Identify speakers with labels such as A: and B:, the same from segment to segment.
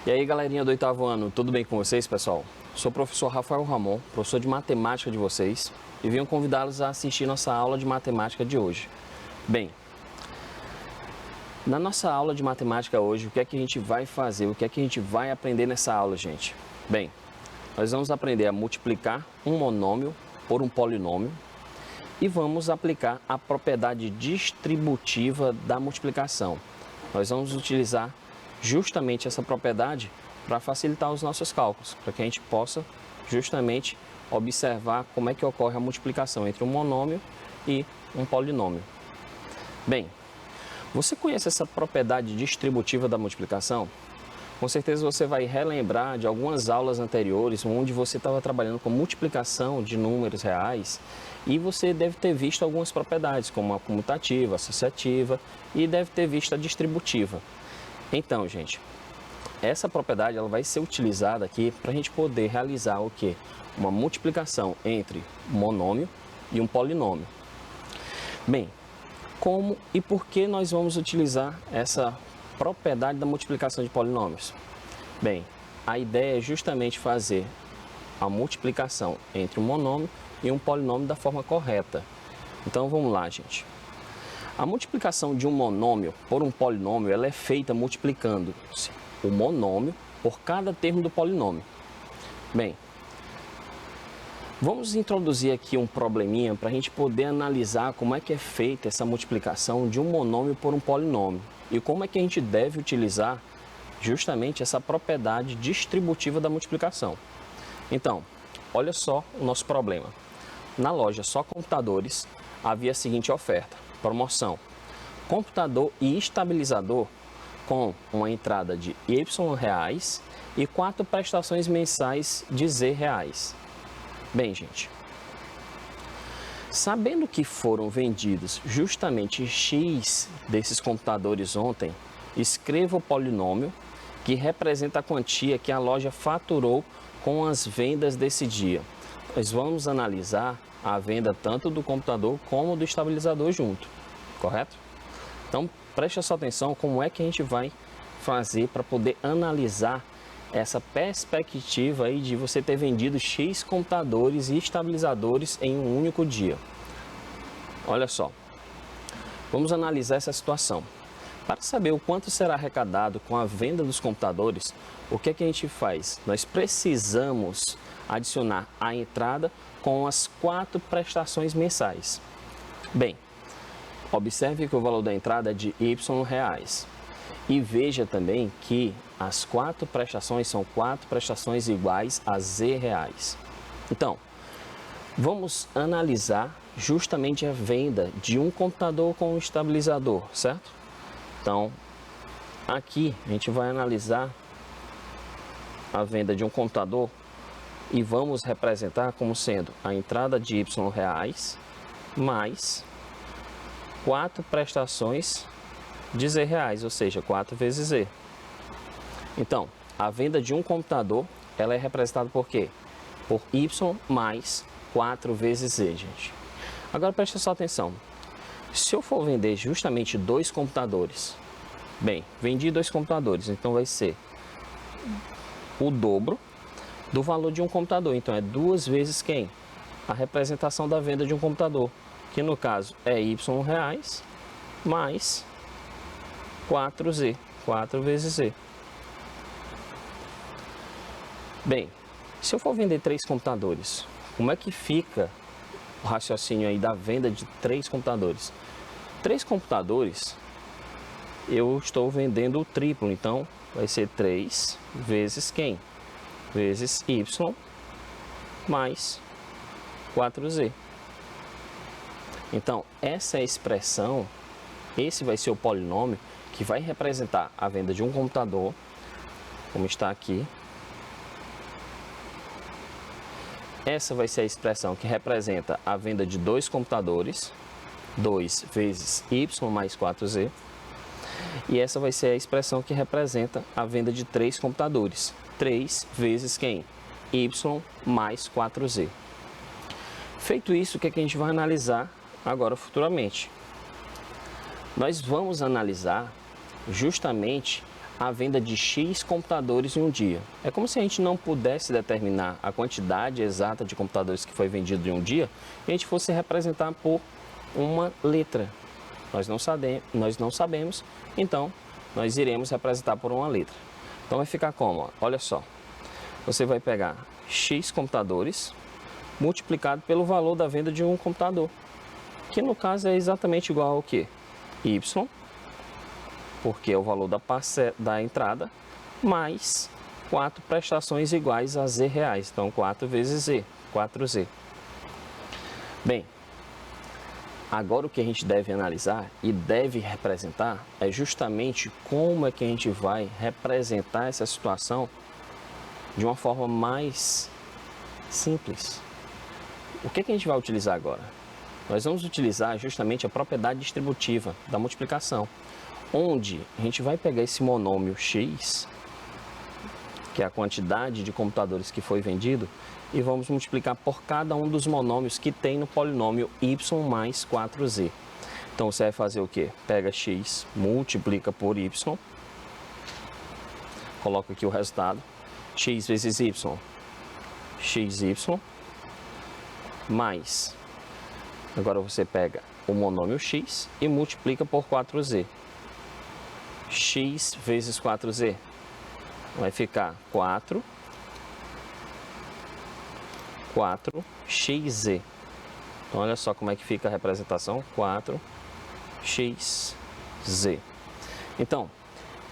A: E aí, galerinha do 8º ano, tudo bem com vocês, pessoal? Sou o professor Rafael Ramon, professor de matemática de vocês, e venho convidá-los a assistir nossa aula de matemática de hoje. Bem, na nossa aula de matemática hoje, o que é que a gente vai fazer? O que é que a gente vai aprender nessa aula, gente? Bem, nós vamos aprender a multiplicar um monômio por um polinômio e vamos aplicar a propriedade distributiva da multiplicação. Nós vamos utilizar justamente essa propriedade para facilitar os nossos cálculos, para que a gente possa justamente observar como é que ocorre a multiplicação entre um monômio e um polinômio. Bem, você conhece essa propriedade distributiva da multiplicação? Com certeza você vai relembrar de algumas aulas anteriores onde você estava trabalhando com multiplicação de números reais e você deve ter visto algumas propriedades, como a comutativa, associativa e deve ter visto a distributiva. Então, gente, essa propriedade ela vai ser utilizada aqui para a gente poder realizar o quê? Uma multiplicação entre um monômio e um polinômio. Bem, como e por que nós vamos utilizar essa propriedade da multiplicação de polinômios? Bem, a ideia é justamente fazer a multiplicação entre um monômio e um polinômio da forma correta. Então, vamos lá, gente. A multiplicação de um monômio por um polinômio ela é feita multiplicando-se o monômio por cada termo do polinômio. Bem, vamos introduzir aqui um probleminha para a gente poder analisar como é que é feita essa multiplicação de um monômio por um polinômio e como é que a gente deve utilizar justamente essa propriedade distributiva da multiplicação. Então, olha só o nosso problema. Na loja Só Computadores havia a seguinte oferta: promoção, computador e estabilizador com uma entrada de Y reais e 4 prestações mensais de Z reais. Bem, gente, sabendo que foram vendidos justamente X desses computadores ontem, escreva o polinômio que representa a quantia que a loja faturou com as vendas desse dia. Nós vamos analisar a venda tanto do computador como do estabilizador junto, correto? Então, preste a sua atenção como é que a gente vai fazer para poder analisar essa perspectiva aí de você ter vendido X computadores e estabilizadores em um único dia. Olha só, vamos analisar essa situação. Para saber o quanto será arrecadado com a venda dos computadores, o que é que a gente faz? Nós precisamos adicionar a entrada com as 4 prestações mensais. Bem, observe que o valor da entrada é de Y reais. E veja também que as 4 prestações são 4 prestações iguais a Z reais. Então, vamos analisar justamente a venda de um computador com um estabilizador, certo? Então, aqui a gente vai analisar a venda de um computador e vamos representar como sendo a entrada de Y reais mais 4 prestações de Z reais, ou seja, 4 vezes Z. Então, a venda de um computador ela é representada por quê? Por Y mais 4 vezes Z, gente. Agora preste só atenção. Se eu for vender justamente 2 computadores, bem, vendi 2 computadores, então vai ser o dobro do valor de um computador. Então é 2 vezes quem? A representação da venda de um computador, que no caso é Y reais mais 4Z, 4 vezes Z. Bem, se eu for vender 3 computadores, como é que fica o raciocínio aí da venda de 3 computadores? 3 computadores, eu estou vendendo o triplo, então vai ser 3 vezes quem? Vezes Y mais 4Z. Então, essa é a expressão, esse vai ser o polinômio que vai representar a venda de um computador, como está aqui. Essa vai ser a expressão que representa a venda de 2 computadores, 2 vezes Y mais 4Z. E essa vai ser a expressão que representa a venda de 3 computadores, 3 vezes quem? Y mais 4Z. Feito isso, o que é que a gente vai analisar agora futuramente? Nós vamos analisar justamente a venda de X computadores em um dia. É como se a gente não pudesse determinar a quantidade exata de computadores que foi vendido em um dia e a gente fosse representar por uma letra. Nós não sabemos, então nós iremos representar por uma letra. Então vai ficar como? Olha só, você vai pegar X computadores multiplicado pelo valor da venda de um computador, que no caso é exatamente igual ao que? Y, porque é o valor da entrada, mais 4 prestações iguais a Z reais. Então, 4 vezes Z, 4Z. Bem, agora o que a gente deve analisar e deve representar é justamente como é que a gente vai representar essa situação de uma forma mais simples. O que a gente vai utilizar agora? Nós vamos utilizar justamente a propriedade distributiva da multiplicação, onde a gente vai pegar esse monômio x, que é a quantidade de computadores que foi vendido, e vamos multiplicar por cada um dos monômios que tem no polinômio y mais 4z. Então você vai fazer o quê? Pega x, multiplica por y, coloca aqui o resultado, x vezes y, xy, mais, agora você pega o monômio x e multiplica por 4z. X vezes 4z vai ficar 4xz. Então olha só como é que fica a representação, 4xz. Então,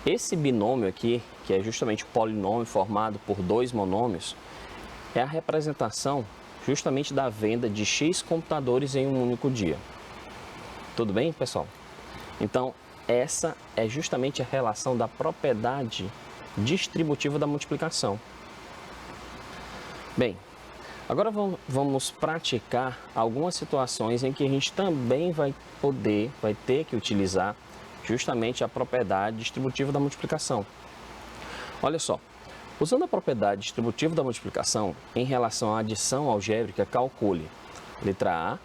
A: esse binômio aqui, que é justamente o polinômio formado por dois monômios, é a representação justamente da venda de X computadores em um único dia. Tudo bem, pessoal? Então, essa é justamente a relação da propriedade distributiva da multiplicação. Bem, agora vamos praticar algumas situações em que a gente também vai ter que utilizar justamente a propriedade distributiva da multiplicação. Olha só, usando a propriedade distributiva da multiplicação em relação à adição algébrica, calcule letra A,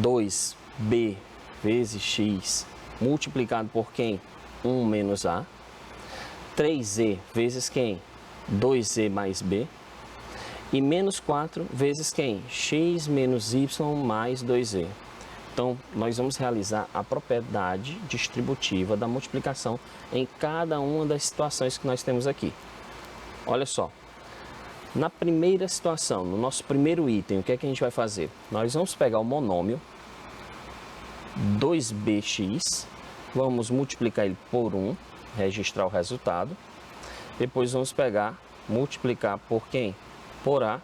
A: 2b vezes x multiplicado por quem? 1 menos A, 3z vezes quem? 2z mais b, e menos 4 vezes quem? X menos y mais 2z. Então, nós vamos realizar a propriedade distributiva da multiplicação em cada uma das situações que nós temos aqui. Olha só, na primeira situação, no nosso primeiro item, o que é que a gente vai fazer? Nós vamos pegar o monômio 2bx, vamos multiplicar ele por 1, registrar o resultado. Depois vamos multiplicar por quem? Por A,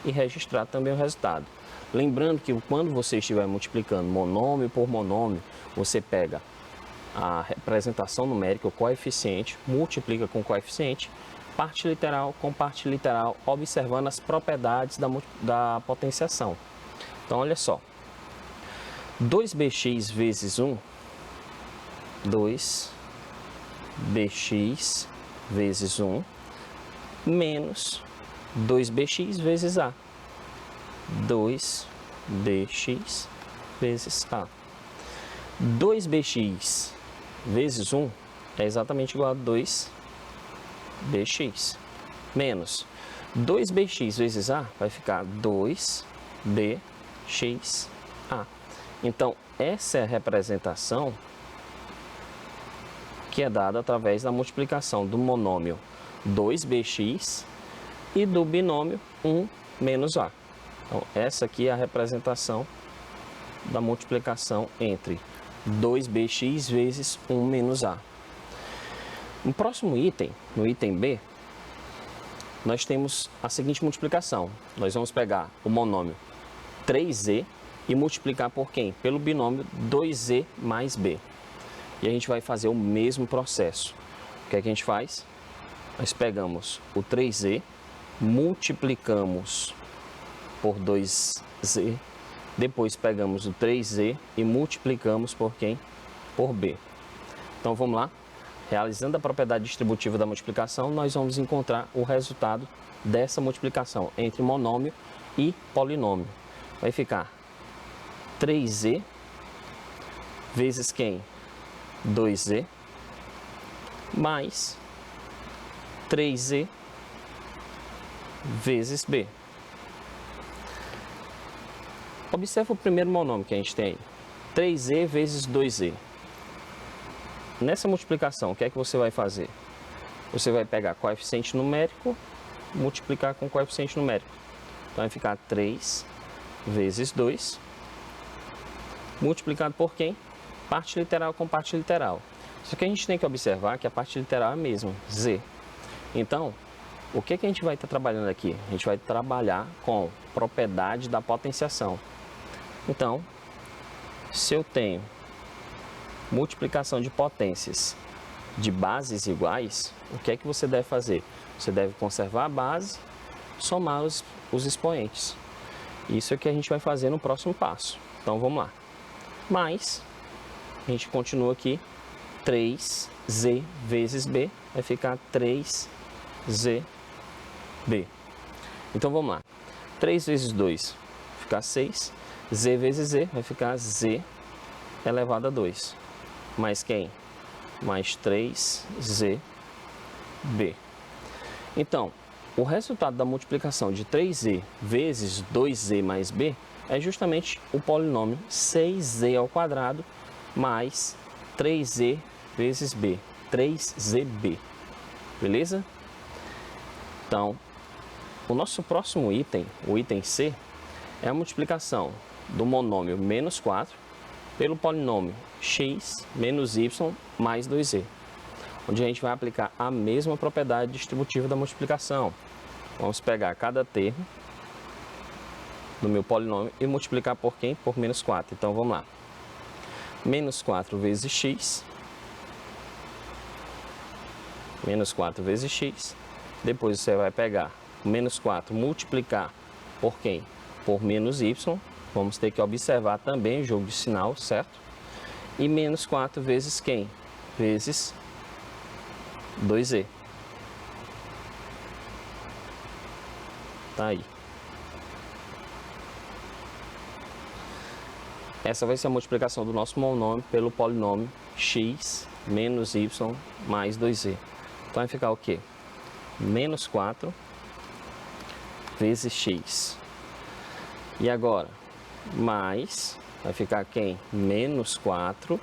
A: e registrar também o resultado. Lembrando que quando você estiver multiplicando monômio por monômio, você pega a representação numérica, o coeficiente, multiplica com o coeficiente, parte literal com parte literal, observando as propriedades da potenciação. Então, olha só, 2bx vezes 1, 2bx vezes 1, menos 2bx vezes A, 2bx vezes A. 2bx vezes 1 é exatamente igual a 2bx, menos 2bx vezes A vai ficar 2bxa. Então, essa é a representação que é dada através da multiplicação do monômio 2bx e do binômio 1 menos A. Então, essa aqui é a representação da multiplicação entre 2bx vezes 1 menos A. No próximo item, no item B, nós temos a seguinte multiplicação. Nós vamos pegar o monômio 3z e multiplicar por quem? Pelo binômio 2z mais b. E a gente vai fazer o mesmo processo. O que é que a gente faz? Nós pegamos o 3z, multiplicamos por 2z, depois pegamos o 3z e multiplicamos por quem? Por b. Então vamos lá. Realizando a propriedade distributiva da multiplicação, nós vamos encontrar o resultado dessa multiplicação entre monômio e polinômio. Vai ficar 3z vezes quem? 2z mais 3z vezes b. Observa o primeiro monômio que a gente tem aí, 3z vezes 2z. Nessa multiplicação, o que é que você vai fazer? Você vai pegar coeficiente numérico, multiplicar com coeficiente numérico. Então vai ficar 3 vezes 2, multiplicado por quem? Parte literal com parte literal. Só que a gente tem que observar que a parte literal é a mesma, z. Então, o que a gente vai estar trabalhando aqui? A gente vai trabalhar com propriedade da potenciação. Então, se eu tenho multiplicação de potências de bases iguais, o que é que você deve fazer? Você deve conservar a base, somar os expoentes. Isso é o que a gente vai fazer no próximo passo. Então, vamos lá. Mais, a gente continua aqui, 3z vezes b, vai ficar 3zb. Então, vamos lá. 3 vezes 2 vai ficar 6. Z vezes z vai ficar z elevado a 2. Mais quem? Mais 3zb. Então, o resultado da multiplicação de 3z vezes 2z mais b é justamente o polinômio 6z ao quadrado mais 3z vezes b, 3zb. Beleza? Então, o nosso próximo item, o item C, é a multiplicação do monômio menos 4 pelo polinômio x menos y mais 2z, onde a gente vai aplicar a mesma propriedade distributiva da multiplicação. Vamos pegar cada termo do meu polinômio e multiplicar por quem? Por menos 4. Então, vamos lá. Menos 4 vezes x, menos 4 vezes x, depois você vai pegar menos 4, multiplicar por quem? Por menos y, vamos ter que observar também o jogo de sinal, certo? E menos 4 vezes quem? Vezes 2z. Tá aí. Essa vai ser a multiplicação do nosso monômio pelo polinômio x menos y mais 2z. Então vai ficar o quê? Menos 4 vezes x. E agora, mais, vai ficar quem? Menos 4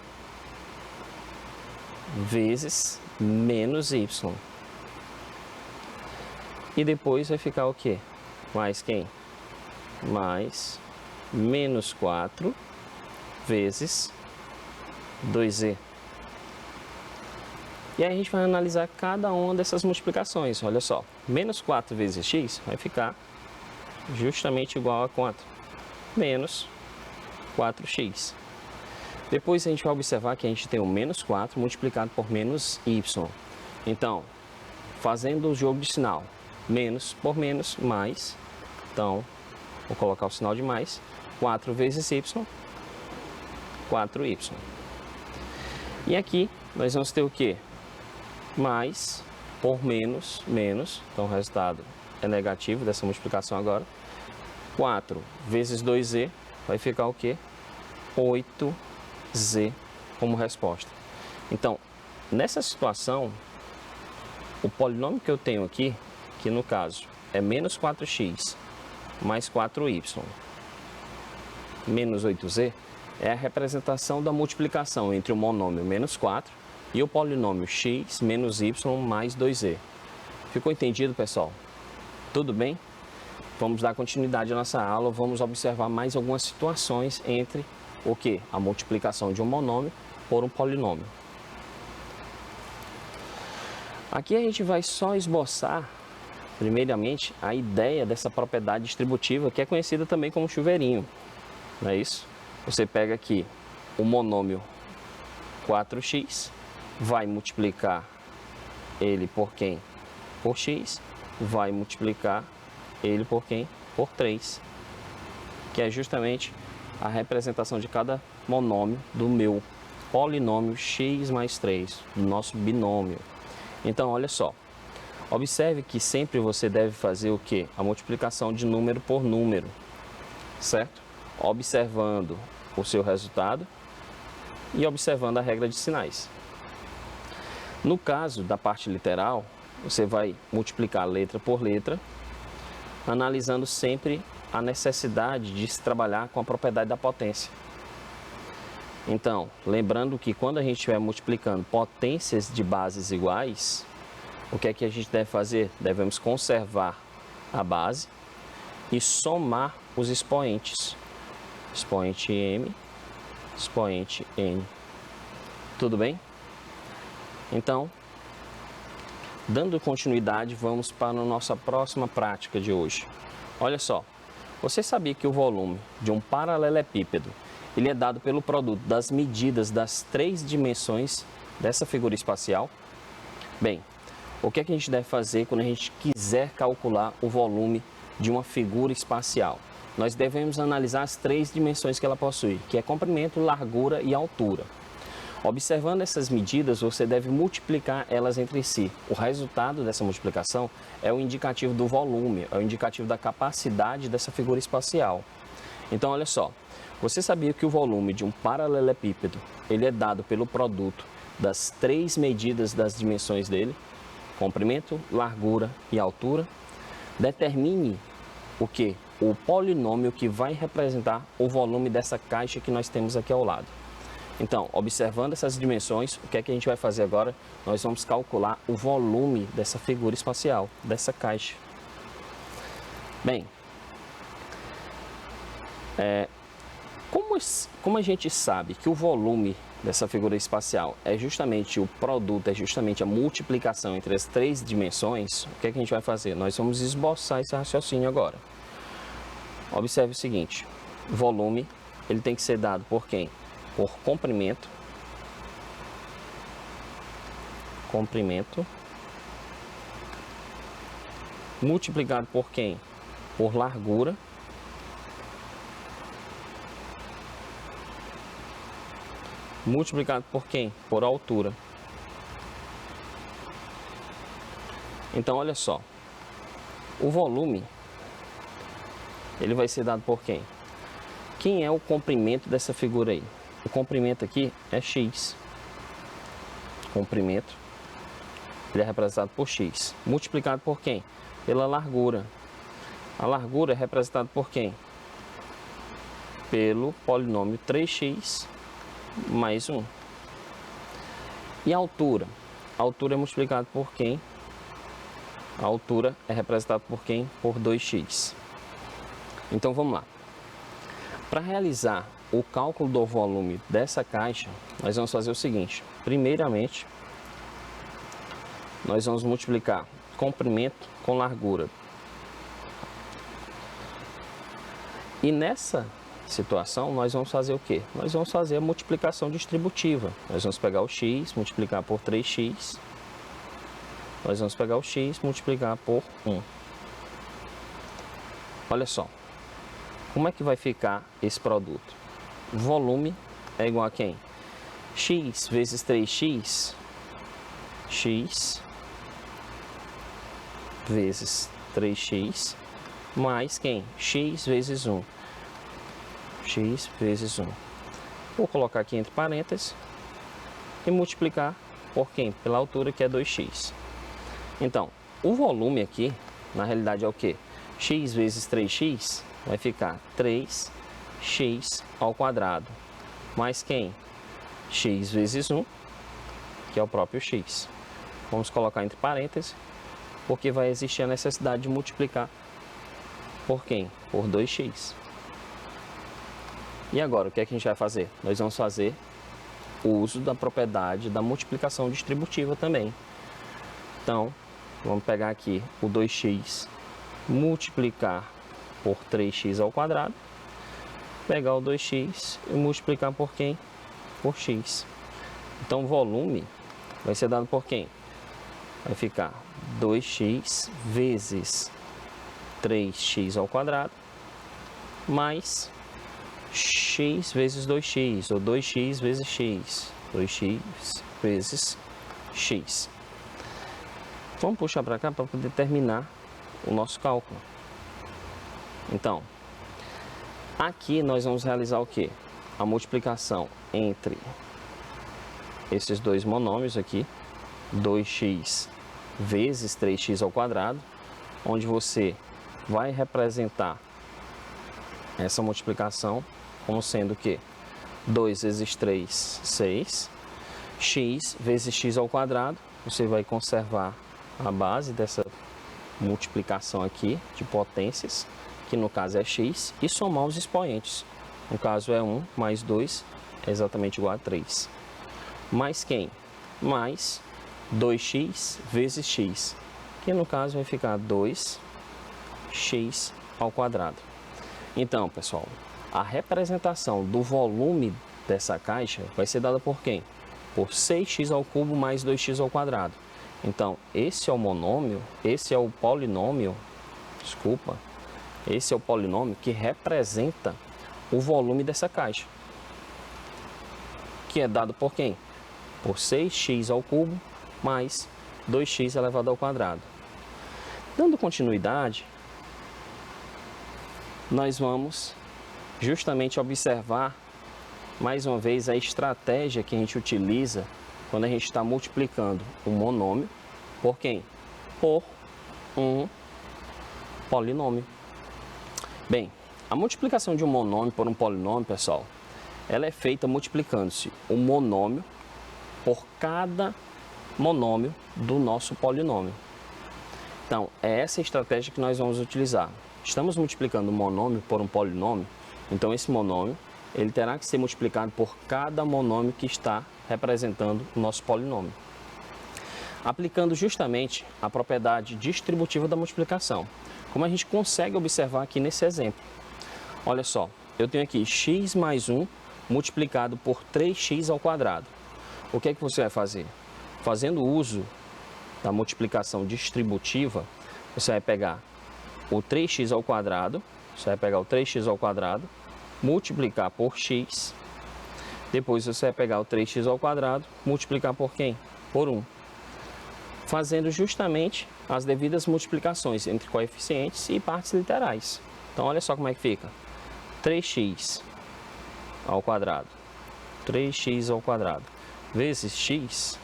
A: vezes menos y. E depois vai ficar o quê? Mais quem? Mais menos 4 vezes 2z. E aí a gente vai analisar cada uma dessas multiplicações. Olha só, menos 4 vezes x vai ficar justamente igual a quanto? Menos 4x. Depois a gente vai observar que a gente tem o menos 4 multiplicado por menos y. Então, fazendo o jogo de sinal, menos por menos, mais. Então, vou colocar o sinal de mais. 4 vezes y, 4y. E aqui nós vamos ter o quê? Mais por menos, menos. Então, o resultado é negativo dessa multiplicação agora. 4 vezes 2z vai ficar o quê? 8z como resposta. Então, nessa situação, o polinômio que eu tenho aqui, que no caso é menos 4x mais 4y menos 8z, é a representação da multiplicação entre o monômio menos 4 e o polinômio x menos y mais 2z. Ficou entendido, pessoal? Tudo bem? Vamos dar continuidade à nossa aula, vamos observar mais algumas situações entre o que? A multiplicação de um monômio por um polinômio. Aqui a gente vai só esboçar, primeiramente, a ideia dessa propriedade distributiva, que é conhecida também como chuveirinho. Não é isso? Você pega aqui o monômio 4x, vai multiplicar ele por quem? Por x, vai multiplicar ele por quem? Por 3, que é justamente a representação de cada monômio do meu polinômio x mais 3, do nosso binômio. Então, olha só, observe que sempre você deve fazer o quê? A multiplicação de número por número, certo? Observando o seu resultado e observando a regra de sinais. No caso da parte literal, você vai multiplicar letra por letra, analisando sempre a necessidade de se trabalhar com a propriedade da potência. Então, lembrando que quando a gente estiver multiplicando potências de bases iguais, o que é que a gente deve fazer? Devemos conservar a base e somar os expoentes. Expoente m, expoente n. Tudo bem? Então, dando continuidade, vamos para a nossa próxima prática de hoje. Olha só, você sabia que o volume de um paralelepípedo ele é dado pelo produto das medidas das 3 dimensões dessa figura espacial? Bem, o que é que a gente deve fazer quando a gente quiser calcular o volume de uma figura espacial? Nós devemos analisar as 3 dimensões que ela possui, que é comprimento, largura e altura. Observando essas medidas, você deve multiplicar elas entre si. O resultado dessa multiplicação é o indicativo do volume, é o indicativo da capacidade dessa figura espacial. Então, olha só, você sabia que o volume de um paralelepípedo ele é dado pelo produto das 3 medidas das dimensões dele, comprimento, largura e altura? Determine o que? O polinômio que vai representar o volume dessa caixa que nós temos aqui ao lado. Então, observando essas dimensões, o que é que a gente vai fazer agora? Nós vamos calcular o volume dessa figura espacial, dessa caixa. Bem, como a gente sabe que o volume dessa figura espacial é justamente o produto, é justamente a multiplicação entre as 3 dimensões, o que é que a gente vai fazer? Nós vamos esboçar esse raciocínio agora. Observe o seguinte, o volume ele tem que ser dado por quem? Por comprimento, multiplicado por quem? Por largura, multiplicado por quem? Por altura. Então, olha só, o volume ele vai ser dado por quem? Quem é o comprimento dessa figura aí? O comprimento aqui é x. Comprimento, ele é representado por x. Multiplicado por quem? Pela largura. A largura é representada por quem? Pelo polinômio 3x mais 1. E a altura? A altura é multiplicada por quem? A altura é representada por quem? Por 2x. Então, vamos lá. Para realizar o cálculo do volume dessa caixa, nós vamos fazer o seguinte. Primeiramente, nós vamos multiplicar comprimento com largura. E nessa situação, nós vamos fazer o quê? Nós vamos fazer a multiplicação distributiva. Nós vamos pegar o x, multiplicar por 3x. Nós vamos pegar o x, multiplicar por 1. Olha só. Como é que vai ficar esse produto? O volume é igual a quem? X vezes 3x, x vezes 3x, mais quem? X vezes 1. X vezes 1. Vou colocar aqui entre parênteses e multiplicar por quem? Pela altura, que é 2x. Então, o volume aqui, na realidade, é o quê? X vezes 3x vai ficar 3x ao quadrado, mais quem? X vezes 1, que é o próprio x. Vamos colocar entre parênteses, porque vai existir a necessidade de multiplicar por quem? Por 2x. E agora, o que é que a gente vai fazer? Nós vamos fazer o uso da propriedade da multiplicação distributiva também. Então, vamos pegar aqui o 2x, multiplicar por 3x ao quadrado, pegar o 2x e multiplicar por quem? Por x. Então, o volume vai ser dado por quem? Vai ficar 2x vezes 3x ao quadrado, mais x vezes 2x, ou 2x vezes x, 2x vezes x. Vamos puxar para cá para poder terminar o nosso cálculo. Então, aqui nós vamos realizar o quê? A multiplicação entre esses dois monômios aqui, 2x vezes 3x ao quadrado, onde você vai representar essa multiplicação como sendo que 2 vezes 3, 6, x vezes x ao quadrado, você vai conservar a base dessa multiplicação aqui de potências, que no caso é x, e somar os expoentes. No caso é 1 mais 2 é exatamente igual a 3. Mais quem? Mais 2x vezes x, que no caso vai ficar 2x ao quadrado. Então, pessoal, a representação do volume dessa caixa vai ser dada por quem? Por 6x ao cubo mais 2x ao quadrado. Então, esse é o monômio, esse é o polinômio, desculpa, esse é o polinômio que representa o volume dessa caixa, que é dado por quem? Por 6x ao cubo mais 2x elevado ao quadrado. Dando continuidade, nós vamos justamente observar mais uma vez a estratégia que a gente utiliza quando a gente está multiplicando um monômio por quem? Por um polinômio. Bem, a multiplicação de um monômio por um polinômio, pessoal, ela é feita multiplicando-se o monômio por cada monômio do nosso polinômio. Então, é essa estratégia que nós vamos utilizar. Estamos multiplicando um monômio por um polinômio, então esse monômio ele terá que ser multiplicado por cada monômio que está representando o nosso polinômio, aplicando justamente a propriedade distributiva da multiplicação, como a gente consegue observar aqui nesse exemplo. Olha só, eu tenho aqui x mais 1 multiplicado por 3x ao quadrado. O que é que você vai fazer? Fazendo uso da multiplicação distributiva, você vai pegar o 3x ao quadrado, multiplicar por x, depois você vai pegar o 3x ao quadrado, multiplicar por quem? Por 1. Fazendo justamente as devidas multiplicações entre coeficientes e partes literais. Então, olha só como é que fica. 3x ao quadrado, 3x ao quadrado, vezes x,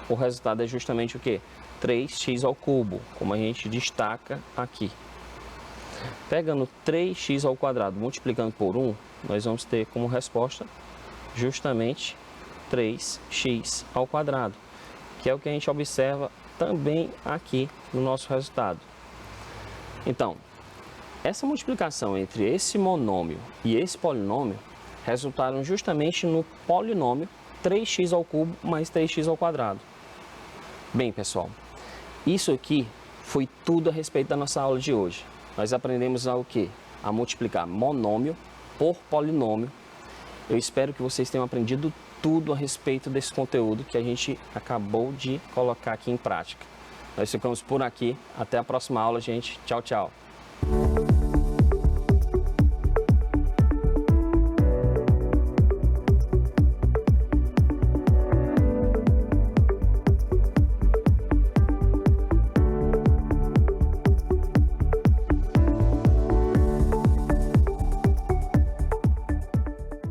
A: o resultado é justamente o quê? 3x ao cubo, como a gente destaca aqui. Pegando 3x ao quadrado, multiplicando por 1, nós vamos ter como resposta justamente 3x ao quadrado, que é o que a gente observa também aqui no nosso resultado. Então, essa multiplicação entre esse monômio e esse polinômio resultaram justamente no polinômio 3x ao cubo mais 3x ao quadrado. Bem, pessoal, isso aqui foi tudo a respeito da nossa aula de hoje. Nós aprendemos o quê? A multiplicar monômio por polinômio. Eu espero que vocês tenham aprendido tudo a respeito desse conteúdo que a gente acabou de colocar aqui em prática. Nós ficamos por aqui. Até a próxima aula, gente. Tchau, tchau.